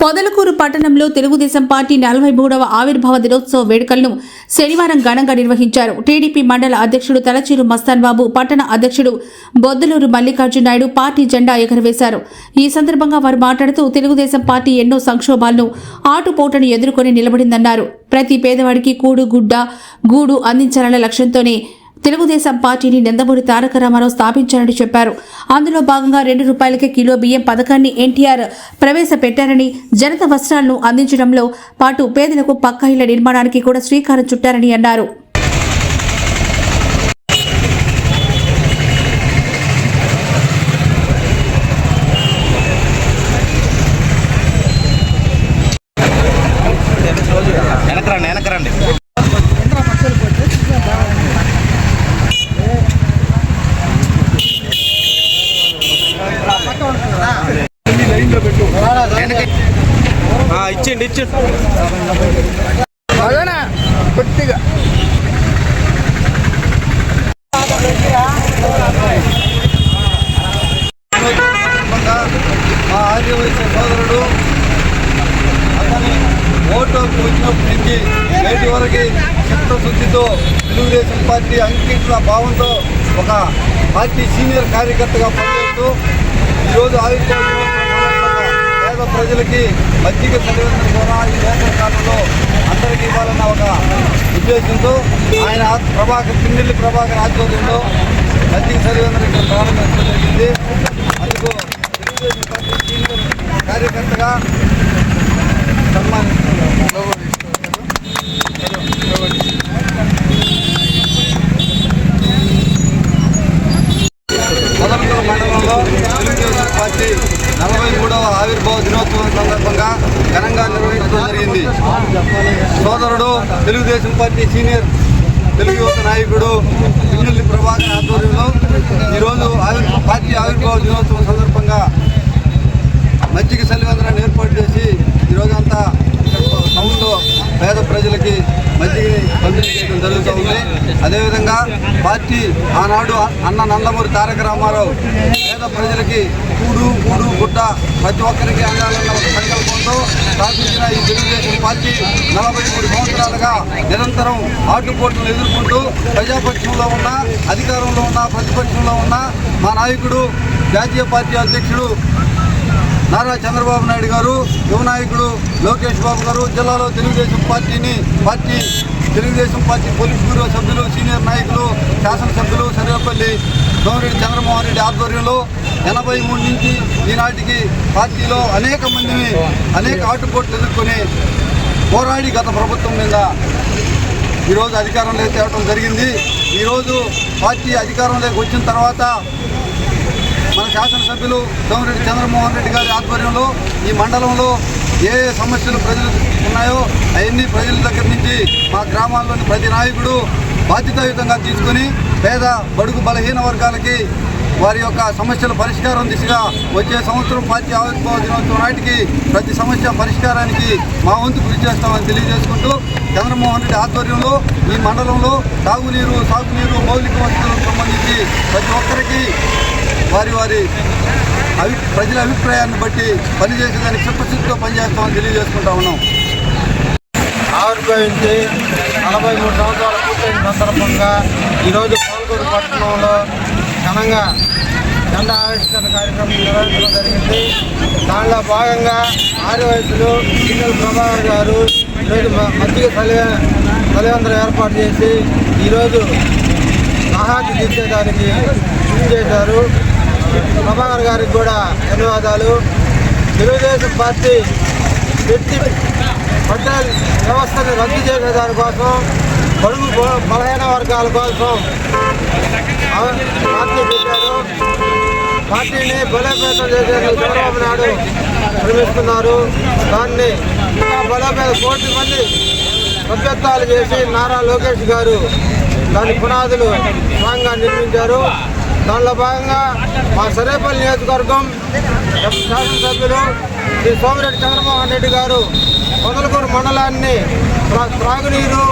పొదలకూరు పట్టణంలో తెలుగుదేశం పార్టీ 43వ ఆవిర్భావ దినోత్సవ వేడుకలను శనివారం ఘనంగా నిర్వహించారు. టీడీపీ మండల అధ్యక్షుడు తలచీరు మస్తాన్ బాబు, పట్టణ అధ్యక్షుడు బొద్దలూరు మల్లికార్జున నాయుడు పార్టీ జెండా ఎగురవేశారు. ఈ సందర్భంగా వారు మాట్లాడుతూ తెలుగుదేశం పార్టీ ఎన్నో సంక్షోభాలను ఆటుపోటను ఎదుర్కొని నిలబడిందన్నారు. ప్రతి పేదవాడికి కూడు గుడ్డ గూడు అందించాలన్న లక్ష్యంతోనే తెలుగుదేశం పార్టీని నందమూరి తారక రామారావు స్థాపించారని చెప్పారు. అందులో భాగంగా ₹2 కిలో బియ్యం పథకాన్ని ఎన్టీఆర్ ప్రవేశపెట్టారని, జనత వస్త్రాలను అందించడంలో పాటు పేదలకు పక్కా ఇళ్ల నిర్మాణానికి కూడా శ్రీకారం చుట్టారని అన్నారు. ఇచ్చిండి కొద్దిగా మా ఆర్యవైశ్య సోదరుడు అతని ఓటు వచ్చినప్పటి నుంచి నేటి వరకు చిత్తశుద్ధితో తెలుగుదేశం పార్టీ అంకిత భావంతో ఒక పార్టీ సీనియర్ కార్యకర్తగా పనిచేస్తూ ఈరోజు ఆవిర్భావం పేద ప్రజలకి మజ్జిగ చదివేందుకు ద్వారా ఈ వేసవి కాలంలో అందరికీ ఇవ్వాలన్న ఒక ఉద్దేశంతో ఆయన పిన్నెల్లి ప్రభాకర్ ఆధ్వర్యంలో మజ్జిగ చదివేందుకు ఇక్కడ ప్రారంభించడం జరిగింది. అందుకు తెలుగుదేశం పార్టీ సీనియర్ కార్యకర్తగా సన్మానిస్తున్నారు. పొదలకూరు మండలంలో తెలుగుదేశం పార్టీ 43వ ఆవిర్భావ దినోత్సవం సందర్భంగా ఘనంగా నిర్వహించడం జరిగింది. సోదరుడు తెలుగుదేశం పార్టీ సీనియర్ తెలుగు యువత నాయకుడు పిన్నెల్లి ప్రభాకర్ ఆధ్వర్యంలో ఈరోజు పార్టీ ఆవిర్భావ దినోత్సవం సందర్భంగా మజ్జిగ చలివేంద్రాన్ని ఏర్పాటు చేసి ఈరోజంతా టౌన్లో పేద ప్రజలకి మజ్జిగని పంపిణీ చేయడం జరుగుతూ ఉంది. అదేవిధంగా పార్టీ ఆనాడు అన్న నందమూరి తారక రామారావు పేద ప్రజలకి కూడు గుడ్డ ప్రతి ఒక్కరికి అందాలన్న ఒక సంకల్పంతో స్థాపించిన ఈ తెలుగుదేశం పార్టీ 43 సంవత్సరాలుగా నిరంతరం ఆటుపోటును ఎదుర్కొంటూ ప్రజాపక్షంలో ఉన్న, అధికారంలో ఉన్న, ప్రతిపక్షంలో ఉన్న మా నాయకుడు జాతీయ పార్టీ అధ్యక్షుడు నారా చంద్రబాబు నాయుడు గారు, యువ నాయకుడు లోకేష్ బాబు గారు, జిల్లాలో తెలుగుదేశం పార్టీ పోలీస్ బ్యూరో సభ్యులు, సీనియర్ నాయకులు, శాసనసభ్యులు సర్వేపల్లి సోమిరెడ్డి చంద్రమోహన్ రెడ్డి ఆధ్వర్యంలో 83 నుంచి ఈనాటికి పార్టీలో అనేక మందిని అనేక ఆటుపోట్లు ఎదుర్కొని పోరాడి గత ప్రభుత్వం మీద ఈరోజు అధికారంలోకి తేవడం జరిగింది. ఈరోజు పార్టీ అధికారంలోకి వచ్చిన తర్వాత మన శాసనసభ్యులు సోమిరెడ్డి చంద్రమోహన్ రెడ్డి గారి ఆధ్వర్యంలో ఈ మండలంలో ఏ సమస్యలు ప్రజలు ఉన్నాయో అవన్నీ ప్రజల దగ్గర నుంచి మా గ్రామాల్లోని ప్రతి నాయకుడు బాధ్యతాయుతంగా తీసుకొని పేద బడుగు బలహీన వర్గాలకి వారి యొక్క సమస్యల పరిష్కారం దిశగా వచ్చే సంవత్సరం పార్టీ ఆవిర్భావ దినోత్సవం నాటికి ప్రతి సమస్య పరిష్కారానికి మా వంతు కృషి చేస్తామని తెలియజేసుకుంటూ చంద్రమోహన్ రెడ్డి ఆధ్వర్యంలో ఈ మండలంలో తాగునీరు, సాగునీరు, మౌలిక వసతులకు సంబంధించి ప్రతి ఒక్కరికి వారి ప్రజల అభిప్రాయాన్ని బట్టి పనిచేసేదానికి చిత్తశుద్ధితో పనిచేస్తామని తెలియజేసుకుంటా ఉన్నాం. ఆవిర్భవించి 43 సంవత్సరాలు పూర్తయిన సందర్భంగా ఈరోజు పొదలకూరు పట్టణంలో ఘనంగా జెండా ఆవిష్కరణ కార్యక్రమం నిర్వహించడం జరిగింది. దానిలో భాగంగా ఆర్యవైశ్యులు పిన్నెల్లి ప్రభాకర్ గారు ఈరోజు మజ్జిగ చలివేంద్రం ఏర్పాటు చేసి ఈరోజు సహాయం తీర్చేదానికి కృషి చేశారు. ప్రభాకర్ గారికి కూడా ధన్యవాదాలు. తెలుగుదేశం పార్టీ హోటల్ వ్యవస్థను రద్దు చేసే దానికోసం, బడుగు బలహీన వర్గాల కోసం పార్టీ పెట్టారు. పార్టీని బలోపేతం చేసేందుకు చంద్రబాబు నాయుడు శ్రమిస్తున్నారు. దాన్ని ఇంకా బలోపేత 1 కోటి మంది సభ్యత్వాలు చేసి నారా లోకేష్ గారు దాని పునాదులు స్ట్రాంగ్గా నిర్మించారు. దానిలో భాగంగా మా సర్వేపల్లి నియోజకవర్గం శాసనసభ్యులు శ్రీ సోమిరెడ్డి చంద్రమోహన్ రెడ్డి గారు పొదలకూరు మండలాన్ని త్రాగునీరు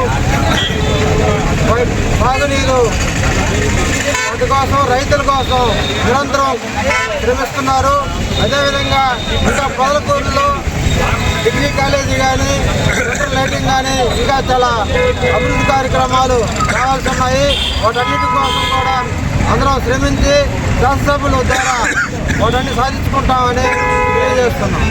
వాటి కోసం, రైతుల కోసం నిరంతరం శ్రమిస్తున్నారు. అదేవిధంగా ఇంకా పొదలకూరులో డిగ్రీ కాలేజీ కానీ సెంట్రల్ లైటింగ్ కానీ ఇంకా చాలా అభివృద్ధి కార్యక్రమాలు కావాల్సి ఉన్నాయి. వాటన్నిటి కోసం కూడా అందరం శ్రమించి శాసనసభ్యుల ద్వారా వాటన్ని సాధించుకుంటామని తెలియజేస్తున్నాం.